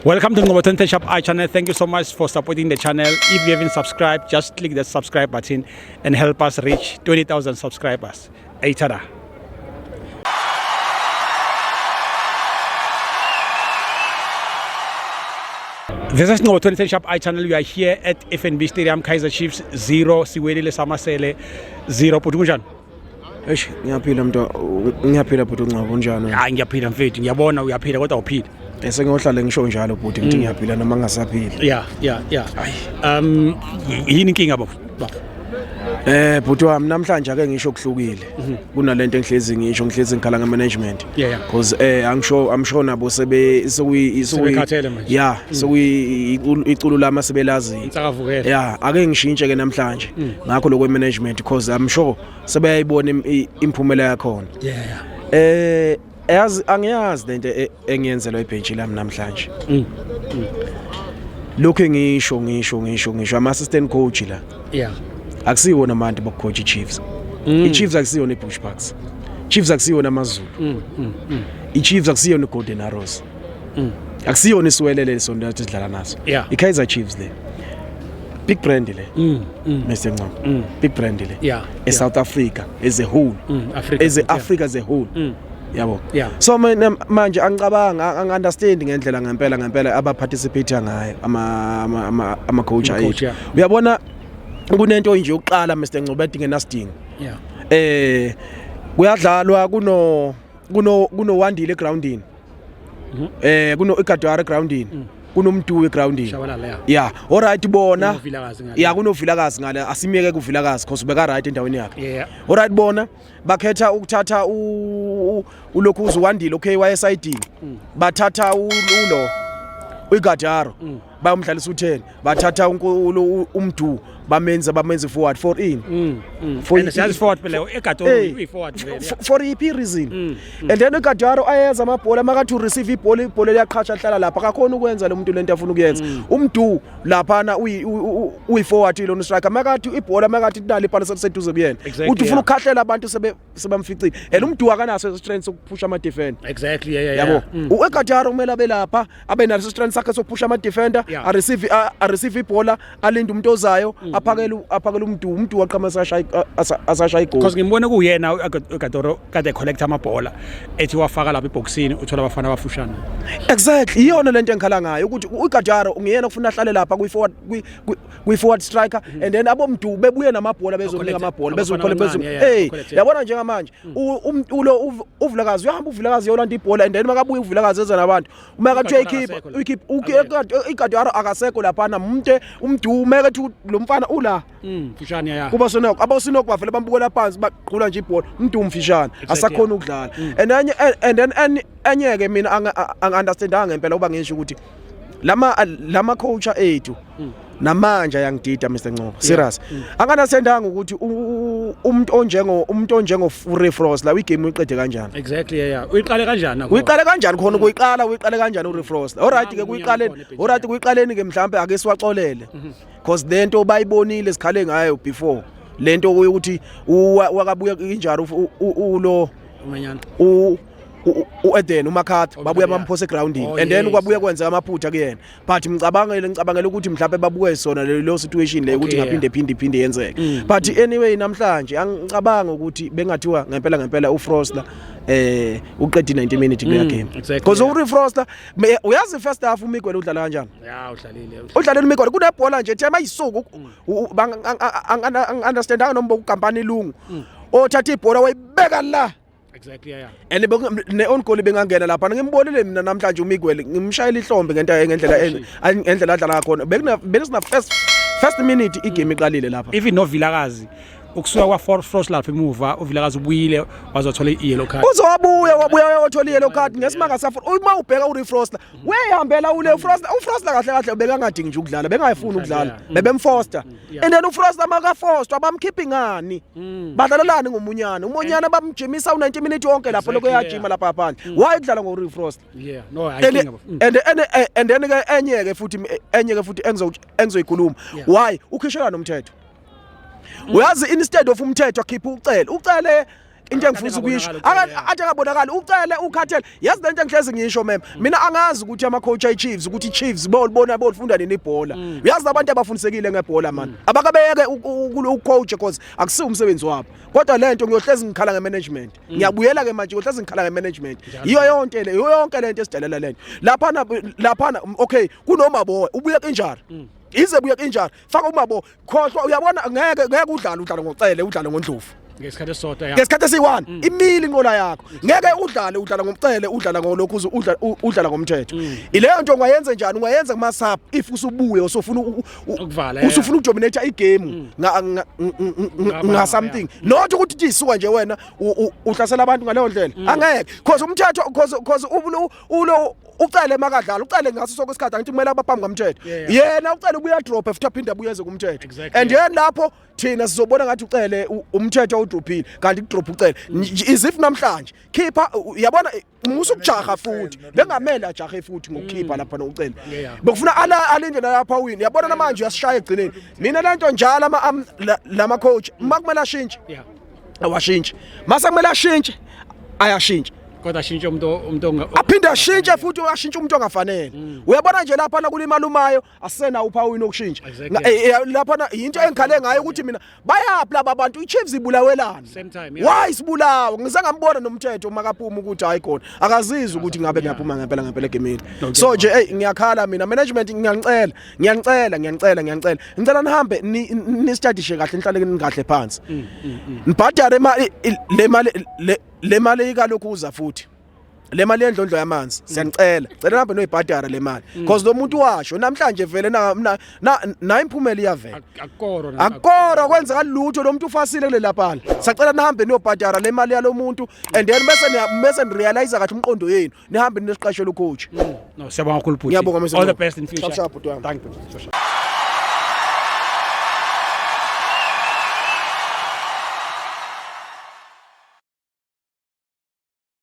Welcome to Ngobo 20 Shop I channel. Thank you so much for supporting the channel. If you haven't subscribed, just click the subscribe button and help us reach 20,000 subscribers. Aitada. This is Ngobo 20 Shop I channel. We are here at FNB Stadium, Kaizer Chiefs 0, Siwedile Samasele 0. Putunjan. Eish ngiyaphila mntu ngiyaphila bhuti ungcabo njani Hayi ngiyaphila mfethu ngiyabona uyaphila kodwa uphila sengiyohlala ngisho njalo bhuti ngithi ngiyaphila noma ngingasaphili yini inkinga baba bhuti wami namhlanje ake ngisho kuhlukile kunalento engihlezi ngisho ngihlezi ngikhala ngemanagement because I'm sure nabo sebekhathele manje iculo lama sebelazi insakavukela ake ngishintshe ke namhlanje ngakho lokwe management because I'm sure sebeyayibona imphumela yakhona angiyazi lento engiyenzelwa ibench lami namhlanje lokho ngisho ama assistant coach la akusiwona abantu bokucoach iChiefs iChiefs akusiyona iBushbucks Chiefs akusiyona amaZulu iChiefs akusiyona iGolden Arrows akusiyona isiwelele sonto lathi sidlala naso iKaizer Chiefs le big brand le Mr Ncamo big brand le eSouth Africa as a whole Africa as a whole yabo so manje angicabanga angiunderstand ngendlela ngempela aba participate ngayo ama coach ayethu uyabona kunento nje yokuqala Mr Ncamo bedinge nasidinga kuyadlalwa kuno Wandile egroundini kuno Ikadwara egroundini kunomntu egroundini alright bona kunovilakazi ngale asimiyeke kuvilakazi because ubeka right endaweni yakhe alright bona bakhetha ukuthatha ulokhuzu Wandile okay wayesidini bathatha ulo uIgadaro bayomdlalisa u10 bathatha umdu bamenze forward for in and forward phela eGadaro uyiforward for EP reason and then uGadaro ayenza amabhola makathi receive ibhola liyaqhatsha hlala lapha akakhona ukwenza lo muntu lento afuna ukuyenza umdu lapha uyiforward lo striker makathi ibhola makathi idali phala seduze kuyena uthi ufuna ukukhahlela abantu sebamficile and umdu akanaso strength sokuphusha ama defender exactly yabo uGadaro kumele abe lapha abe naso strength sakhe sokuphusha ama defender a receive ibhola alinda umuntu ozayo aphakela umntu waqhama asashaya igoli because ngimbone kuyena uGadaro kade collect amabhola ethi wafaka lapha eboxini uthola abafana abafushana exactly iyona lento engikhala ngayo ukuthi uGadaro ungiyena ufuna ahlale lapha kwi forward striker and then abomdu bebuye namabhola bezonika amabhola bezokhola yabona njengamanje ulo uvilakazi uyahamba uvilakazi yolanda ibhola and then makabuye uvilakazi eza nabantu uma kathi iGadaro akasekho lapha umdu makathi lo mfana ula mfishane kuba sonoko abasinoko bavele bambukela phansi baqhula nje ibhola umuntu umfishane asakhona ukudlala and then anyeke mina angiunderstandanga ngempela uba ngisho ukuthi lama coach ethu namanje ayangidida Mr Ncamo serious anganasendanga ukuthi umuntu onjengo Free Frost la igame uyiqede kanjani exactly uyiqale kanjani khona uyiqale kanjani uFree Frost alright ke kuyiqaleni ke mhlambe ake siwaxolele because lento bayibonile sikhale ngayo before lento ukuthi wakabuya injalo ulo umanyana uEden uMakhatha babuya bamphose egroundini and then kwabuya kwenza amaphutha kuyena but ngicabangela ukuthi mhlawumbe babuye sona lo situation le ukuthi ngaphinde yenzeke but anyway namhlanje angicabanga ukuthi bengathiwa ngempela uFrost la uqeda 90 minutes kuya game because uFrost uyazi first half uMigwele udlala kanjani udlalile uMigwele kunebhola nje tema ayisuku understandanga nombo kukampani lungu othatha ibhola wayibeka la exactly and ne-on goal bengangena lapha ngimbonile mina namhlanje uMigwele ngimshayela ihlombe ngendlela adlala ngakhona bekusina first minute igame iqalile lapha even novilakazi ukusuka kwa Frost lapha emuva uvilakazi ubuyile wazothola i-yellow card wabuya wathola i-yellow card ngesimanga safuna uma ubheka uRefrost wehambela uFrost kahle bekangadingi nje ukudlala bengayifuni ukudlala bebemfoster and then uFrost amakafoster abamkhiphi ngani badlalelani ngumunyana bamjimisa u90 minutes yonke lapho lokho yajima lapha phandle why udlala ngoRefrost and then enyeke futhi engizoyikhuluma why ukhishelana nomthetho uyazi instead of umthetho akhipha ucele into engifisa ukuyisho athi angabonakali ucele ukhathele yazi lento engihlezi ngisho mina angazi ukuthi ama coach ay Chiefs ukuthi Chiefs bolibona bolifunda nini ibhola uyazi abantu abafundisekile ngebhola man abakabeke ucoach because akusiwo umsebenzi wabo kodwa lento ngiyohlezi ngikhala ngemanagement ngiyabuyela ke manje ngiyohlezi ngikhala ngemanagement iyo yonke lento esidalela lento laphana okay kunomabo ubuye kanjani ize buye kanjani faka umabo khohlwa uyabona ngeke udlala ngocele udlala ngondlovu ngesikhathi esodwa ya ngesikhathi esi1 imili inqola yakho ngeke udlala ngomcele udlala ngolokhu udlala ngomthetho ileyo nto ungayenza njani ungayenza kuma sub if usubuye usufuna ukuvala usufuna ukudominate igame nga something not ukuthi isuka nje wena uhlasela abantu ngaleyo ndlela angeke because umthetho because ulo ucele makadlala ucele ngaso sonke isikhathi angithi kumele abaphambi komthetho yena ucele ubuya drop futhi aphinda abuyeze kumthetho and yena lapho thina sizobona ngathi ucele umthetho udrophile kanti kudrop ucele izif namhlanje keeper yabona musukujaha futhi bengamele ajahe futhi ngokukhipha lapha nokucela bekufuna alinde lapha win yabona namanje uyasishaya egcineni mina lento njalo lama coach makumele ashintshe awashintshe mase kumele ashintshe ayashintshe kodwa ashintshe umuntu aphinda ashintshe futhi ashintshe umuntu ongafanele uyabona nje lapha na kulimali umayo asena uphawini okushintsha lapha into engikhale ngayo ukuthi mina bayaphi laba bantu iChiefs ibulawelana why sibulawa ngizangambona nomthetho makaphuma ukuthi hayi khona akazizwa ukuthi ngabe ngiyaphuma ngempela gemini so nje ngiyakhala mina management ngicela nihambe ni-studishe kahle nihlale nikahle phansi nibhadare le mali ikalokhu uza futhi le mali endlondlo yamanzi siyanicela cela nihambe noyibhadara le mali because lo muntu washo namhlanje vele na imphumela iyavela akora kwenza kalutho lo muntu ufasile kule lapha sacela nihambe niyobhadara le mali yalo muntu and then bese nirealize kahle umqondo yenu nihambe nesiqashela ucoach no siyabonga kakhulu Bhuti ngiyabonga all the best in future thank you.